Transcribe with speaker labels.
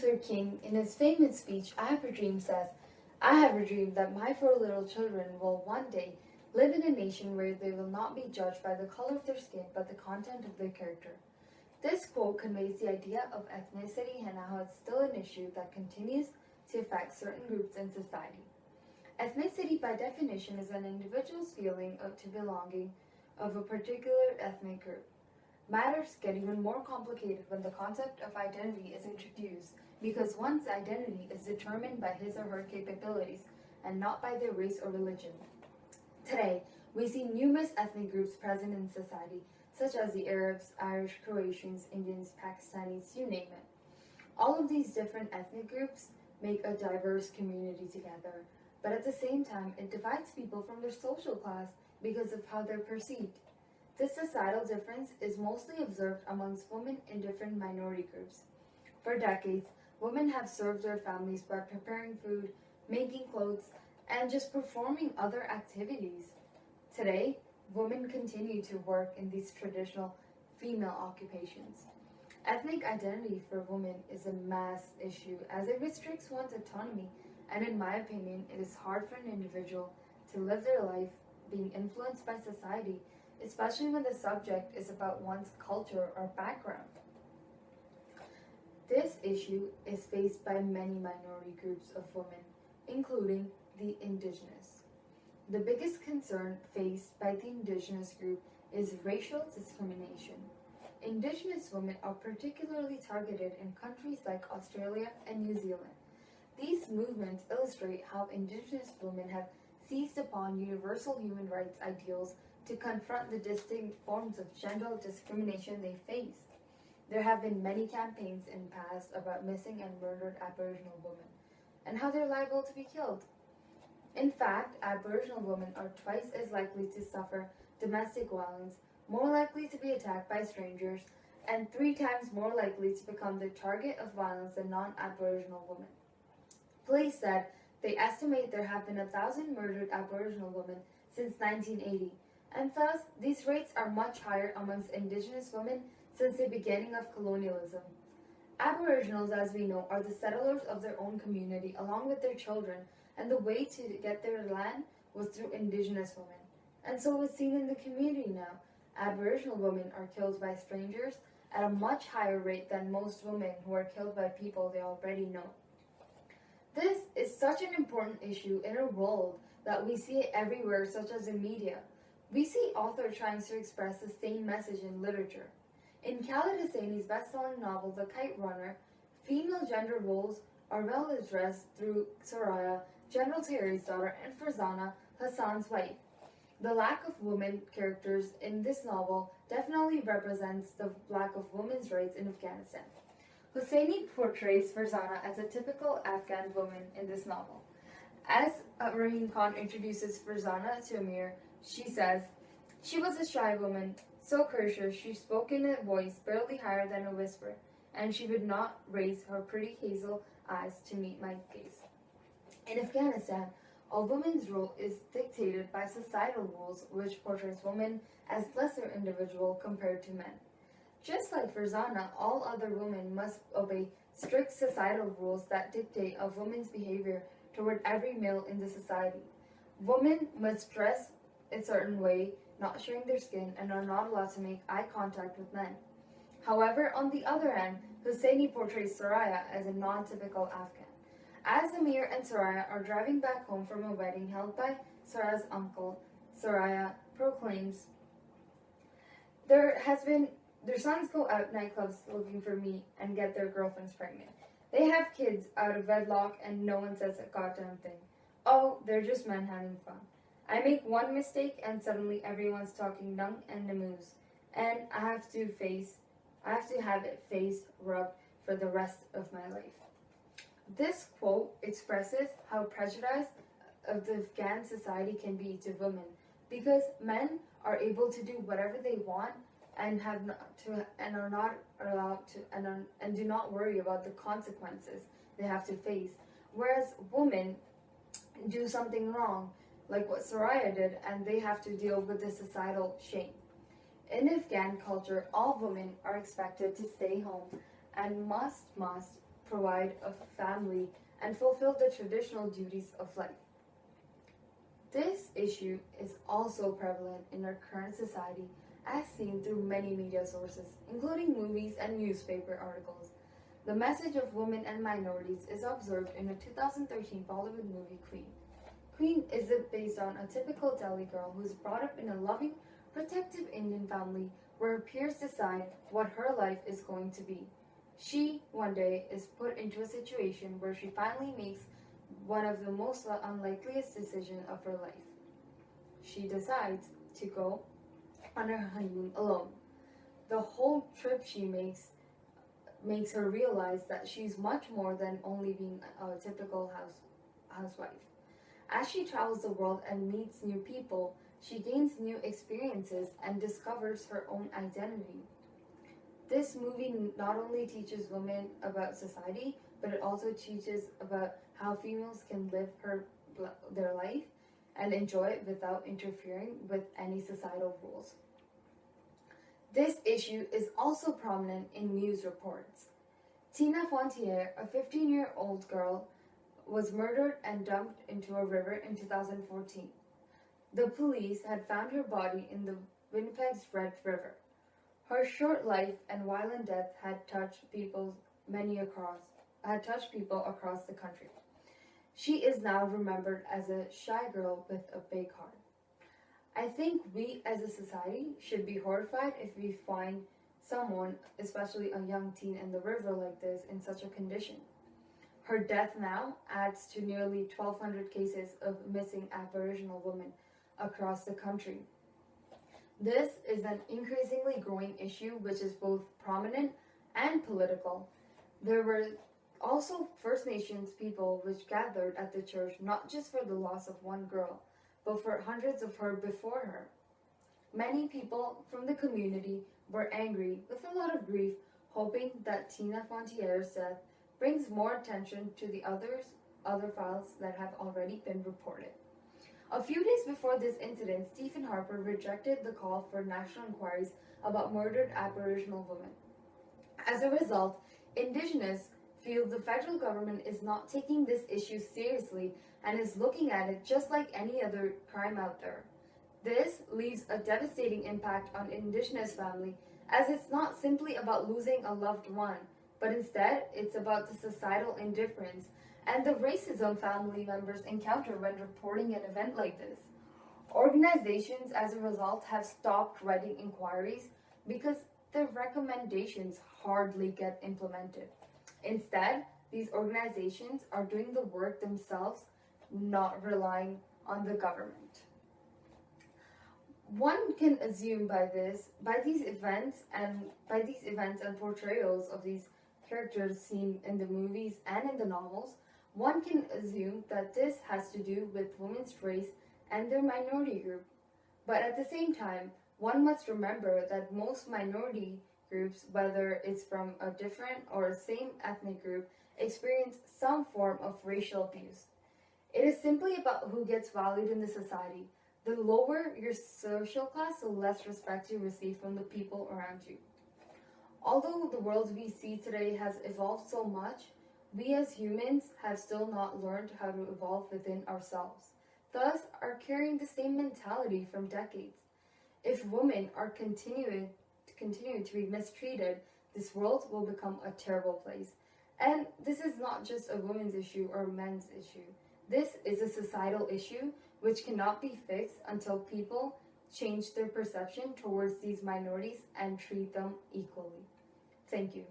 Speaker 1: Luther King, in his famous speech, I Have a Dream, says, "I have a dream that my 4 little children will one day live in a nation where they will not be judged by the color of their skin, but the content of their character." This quote conveys the idea of ethnicity and how it's still an issue that continues to affect certain groups in society. Ethnicity, by definition, is an individual's feeling to belonging of a particular ethnic group. Matters get even more complicated when the concept of identity is introduced because one's identity is determined by his or her capabilities and not by their race or religion. Today, we see numerous ethnic groups present in society, such as the Arabs, Irish, Croatians, Indians, Pakistanis, you name it. All of these different ethnic groups make a diverse community together, but at the same time, it divides people from their social class because of how they're perceived. This societal difference is mostly observed amongst women in different minority groups. For decades, women have served their families by preparing food, making clothes, and just performing other activities. Today, women continue to work in these traditional female occupations. Ethnic identity for women is a mass issue as it restricts one's autonomy, and in my opinion, it is hard for an individual to live their life being influenced by society, especially when the subject is about one's culture or background. This issue is faced by many minority groups of women, including the indigenous. The biggest concern faced by the indigenous group is racial discrimination. Indigenous women are particularly targeted in countries like Australia and New Zealand. These movements illustrate how indigenous women have seized upon universal human rights ideals to confront the distinct forms of gender discrimination they face. There have been many campaigns in the past about missing and murdered Aboriginal women and how they're liable to be killed. In fact, Aboriginal women are twice as likely to suffer domestic violence, more likely to be attacked by strangers, and 3 times more likely to become the target of violence than non-Aboriginal women. Police said they estimate there have been 1,000 murdered Aboriginal women since 1980, and thus these rates are much higher amongst Indigenous women since the beginning of colonialism. Aboriginals, as we know, are the settlers of their own community along with their children, and the way to get their land was through Indigenous women. And so it's seen in the community now. Aboriginal women are killed by strangers at a much higher rate than most women who are killed by people they already know. This is such an important issue in a world that we see it everywhere, such as in media. We see authors trying to express the same message in literature. In Khaled Hosseini's best-selling novel, The Kite Runner, female gender roles are well addressed through Soraya, General Terry's daughter, and Farzana, Hassan's wife. The lack of women characters in this novel definitely represents the lack of women's rights in Afghanistan. Hosseini portrays Farzana as a typical Afghan woman in this novel. As Rahim Khan introduces Farzana to Amir, she says, "She was a shy woman, so courteous she spoke in a voice barely higher than a whisper, and she would not raise her pretty hazel eyes to meet my gaze." In Afghanistan, a woman's role is dictated by societal rules which portrays women as lesser individual compared to men. Just like Farzana, all other women must obey strict societal rules that dictate a woman's behavior toward every male in the society. Women must dress a certain way, not showing their skin, and are not allowed to make eye contact with men. However, on the other hand, Hosseini portrays Soraya as a non-typical Afghan. As Amir and Soraya are driving back home from a wedding held by Soraya's uncle, Soraya proclaims, Their sons go out nightclubs looking for me and get their girlfriends pregnant. They have kids out of wedlock and no one says a goddamn thing. Oh, they're just men having fun. I make one mistake and suddenly everyone's talking dung and nemoos, and I have to have it face rubbed for the rest of my life. This quote expresses how prejudiced of the Afghan society can be to women, because men are able to do whatever they want and are not allowed to and do not worry about the consequences they have to face, whereas women do something wrong, like what Soraya did, and they have to deal with the societal shame. In Afghan culture, all women are expected to stay home and must provide a family and fulfill the traditional duties of life. This issue is also prevalent in our current society as seen through many media sources, including movies and newspaper articles. The message of women and minorities is observed in a 2013 Bollywood movie, Queen. Queen is based on a typical Delhi girl who is brought up in a loving, protective Indian family where her peers decide what her life is going to be. She, one day, is put into a situation where she finally makes one of the most unlikeliest decisions of her life. She decides to go on her honeymoon alone. The whole trip she makes her realize that she's much more than only being a typical housewife. As she travels the world and meets new people, she gains new experiences and discovers her own identity. This movie not only teaches women about society, but it also teaches about how females can live their life and enjoy it without interfering with any societal rules. This issue is also prominent in news reports. Tina Fontier, a 15-year-old girl, was murdered and dumped into a river in 2014. The police had found her body in the Winnipeg's Red River. Her short life and violent death had touched people across the country. She is now remembered as a shy girl with a big heart. I think we as a society should be horrified if we find someone, especially a young teen, in the river like this in such a condition. Her death now adds to nearly 1,200 cases of missing Aboriginal women across the country. This is an increasingly growing issue which is both prominent and political. There were also First Nations people which gathered at the church not just for the loss of one girl, but for hundreds of her before her. Many people from the community were angry with a lot of grief, hoping that Tina Fontier's death brings more attention to the other files that have already been reported. A few days before this incident, Stephen Harper rejected the call for national inquiries about murdered Aboriginal women. As a result, Indigenous feel the federal government is not taking this issue seriously and is looking at it just like any other crime out there. This leaves a devastating impact on Indigenous family, as it's not simply about losing a loved one, but instead it's about the societal indifference and the racism family members encounter when reporting an event like this. Organizations, as a result, have stopped writing inquiries because their recommendations hardly get implemented. Instead, these organizations are doing the work themselves, not relying on the government. One can assume by these events and portrayals of these characters seen in the movies and in the novels, one can assume that this has to do with women's race and their minority group. But at the same time, one must remember that most minority groups, whether it's from a different or same ethnic group, experience some form of racial abuse. It is simply about who gets valued in the society. The lower your social class, the less respect you receive from the people around you. Although the world we see today has evolved so much, we as humans have still not learned how to evolve within ourselves, thus are carrying the same mentality from decades. If women are continuing to be mistreated, this world will become a terrible place. And this is not just a women's issue or a men's issue. This is a societal issue which cannot be fixed until people change their perception towards these minorities and treat them equally. Thank you.